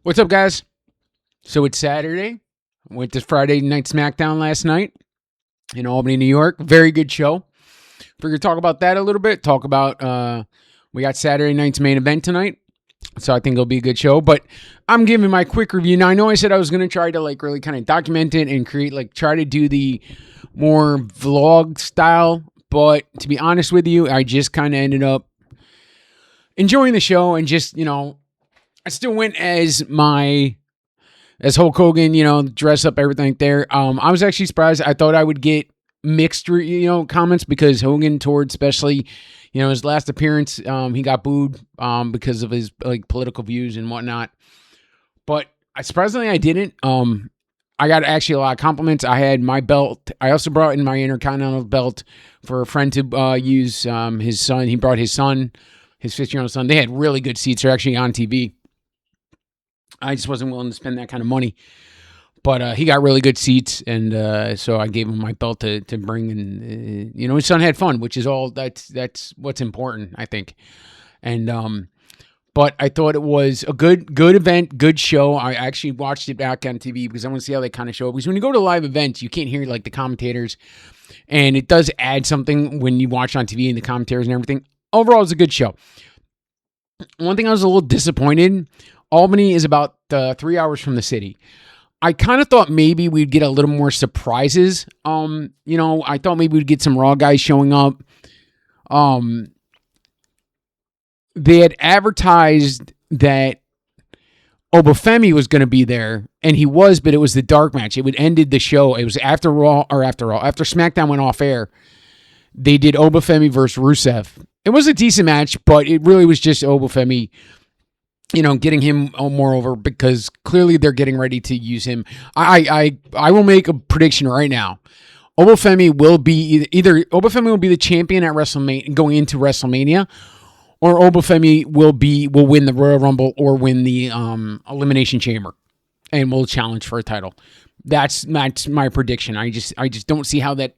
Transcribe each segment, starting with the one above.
What's up, guys? So it's Saturday. Went to Friday Night Smackdown last night in Albany, New York. Very good show. Figured talk about that a little bit. Talk about we got Saturday night's main event tonight, so I think it'll be a good show. But I'm giving my quick review now. I know I said I was gonna try to like really kind of document it and create try to do the more vlog style. But to be honest with you, I just kind of ended up enjoying the show and just I still went as Hulk Hogan, dress up everything there. I was actually surprised. I thought I would get mixed, comments because Hogan, towards especially, his last appearance, he got booed because of his political views and whatnot. But surprisingly, I didn't. I got actually a lot of compliments. I had my belt. I also brought in my Intercontinental belt for a friend to use. His son. He brought his son, his 15-year-old son. They had really good seats. They're actually on TV. I just wasn't willing to spend that kind of money. But he got really good seats, and so I gave him my belt to bring. And his son had fun, which is all that's what's important, I think. And but I thought it was a good event, good show. I actually watched it back on TV because I want to see how they kind of show it. Because when you go to live events, you can't hear the commentators, and it does add something when you watch on TV and the commentators and everything. Overall, it's a good show. One thing I was a little disappointed. Albany is about 3 hours from the city. I kind of thought maybe we'd get a little more surprises. I thought maybe we'd get some Raw guys showing up. They had advertised that Obafemi was going to be there, and he was, but it was the dark match. It would ended the show. It was after SmackDown went off air. They did Obafemi versus Rusev. It was a decent match, but it really was just Obafemi, getting him more over because clearly they're getting ready to use him. I will make a prediction right now. Obafemi will be either Obafemi will be the champion at WrestleMania going into WrestleMania, or Obafemi will win the Royal Rumble or win the Elimination Chamber, and will challenge for a title. That's my prediction. I just don't see how that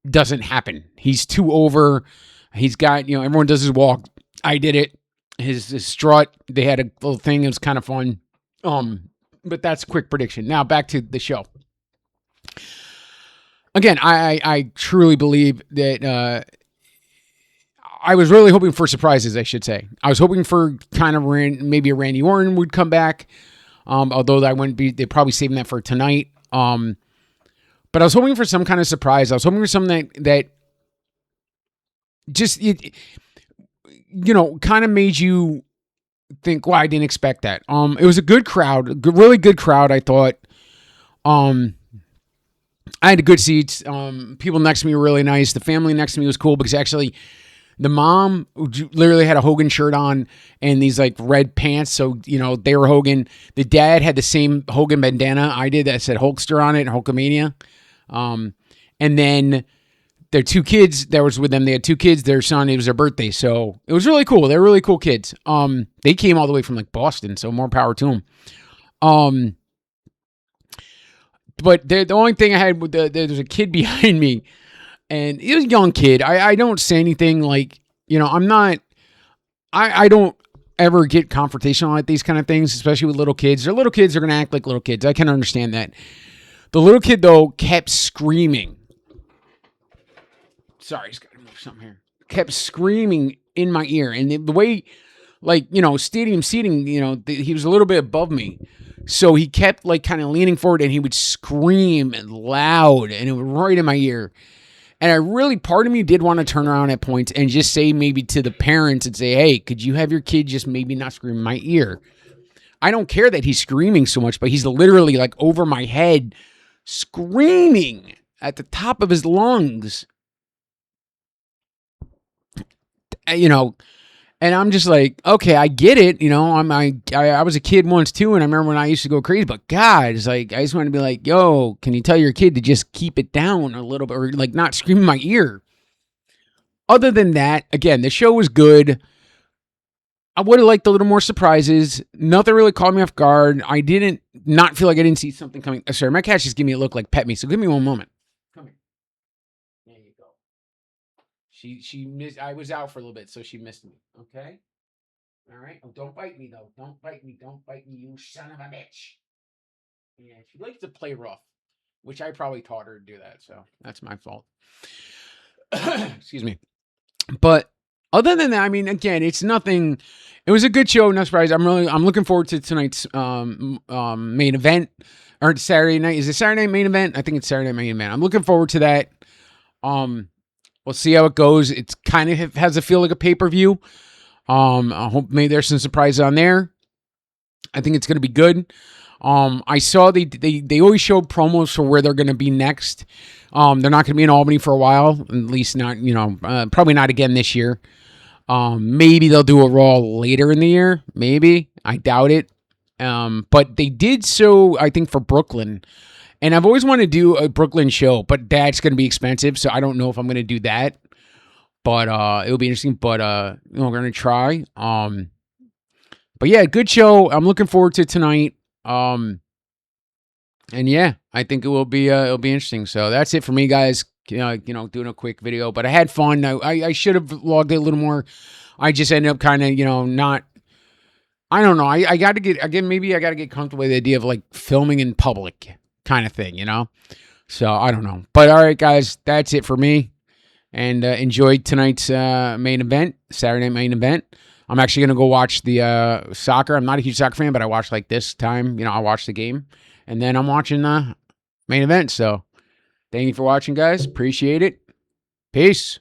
doesn't happen. He's too over. He's got everyone does his walk. I did it. His strut, they had a little thing. It was kind of fun. But that's a quick prediction. Now back to the show. Again, I truly believe that I was really hoping for surprises, I should say. I was hoping for kind of maybe a Randy Orton would come back. Although that wouldn't be, they're probably saving that for tonight. But I was hoping for some kind of surprise. I was hoping for something that just kind of made you think, well, I didn't expect that. It was a good crowd, really good crowd, I thought. I had good seats. People next to me were really nice. The family next to me was cool because actually the mom literally had a Hogan shirt on and these red pants. So, they were Hogan. The dad had the same Hogan bandana I did that said Hulkster on it, Hulkamania. And then their two kids that was with them, they had two kids, their son, it was their birthday. So it was really cool. They're really cool kids. They came all the way from Boston, so more power to them. But the only thing I had, there was a kid behind me, and he was a young kid. I don't say anything I'm not, I don't ever get confrontational at these kind of things, especially with little kids. They're little kids, they're going to act like little kids. I can understand that. The little kid, though, kept screaming. Sorry, he's got to move something here. Kept screaming in my ear. And the way, stadium seating, he was a little bit above me. So he kept, kind of leaning forward, and he would scream and loud, and it was right in my ear. And part of me did want to turn around at points and just say maybe to the parents and say, hey, could you have your kid just maybe not scream in my ear? I don't care that he's screaming so much, but he's literally, over my head, screaming at the top of his lungs. And I'm just okay, I get it. I was a kid once too, and I remember when I used to go crazy, but God, it's I just want to be yo, can you tell your kid to just keep it down a little bit, or not scream in my ear? Other than that, again, the show was good. I would have liked a little more surprises. Nothing really caught me off guard. I didn't not feel like I didn't see something coming. Sorry, my cat just gave me a look pet me, so give me one moment. Come here. There you go. She missed. I was out for a little bit, so she missed me. Okay. All right. Oh, don't bite me though. Don't bite me. Don't bite me, you son of a bitch. Yeah, she likes to play rough, which I probably taught her to do that. So that's my fault. Excuse me. But other than that, I mean, again, it's nothing. It was a good show. No surprise. I'm looking forward to tonight's main event or Saturday night. Is it Saturday night main event? I think it's Saturday night main event. I'm looking forward to that. We'll see how it goes. It's kind of has a feel like a pay-per-view. I hope maybe there's some surprises on there. I think it's going to be good. I saw they always show promos for where they're going to be next. They're not going to be in Albany for a while, at least not, probably not again this year. Maybe they'll do a Raw later in the year. Maybe. I doubt it. But they did so, I think, for Brooklyn. And I've always wanted to do a Brooklyn show, but that's going to be expensive, so I don't know if I'm going to do that. But it'll be interesting. But we're going to try. But yeah, good show. I'm looking forward to tonight. And yeah, I think it'll be interesting. So that's it for me, guys. Doing a quick video, but I had fun. I should have logged it a little more. I just ended up kind of, not. I don't know. I got to get again. Maybe I got to get comfortable with the idea of like filming in public, kind of thing. So I don't know. But all right, guys, that's it for me. And enjoyed tonight's main event, Saturday main event. I'm actually going to go watch the soccer. I'm not a huge soccer fan, but I watched like this time. I watched the game. And then I'm watching the main event. So thank you for watching, guys. Appreciate it. Peace.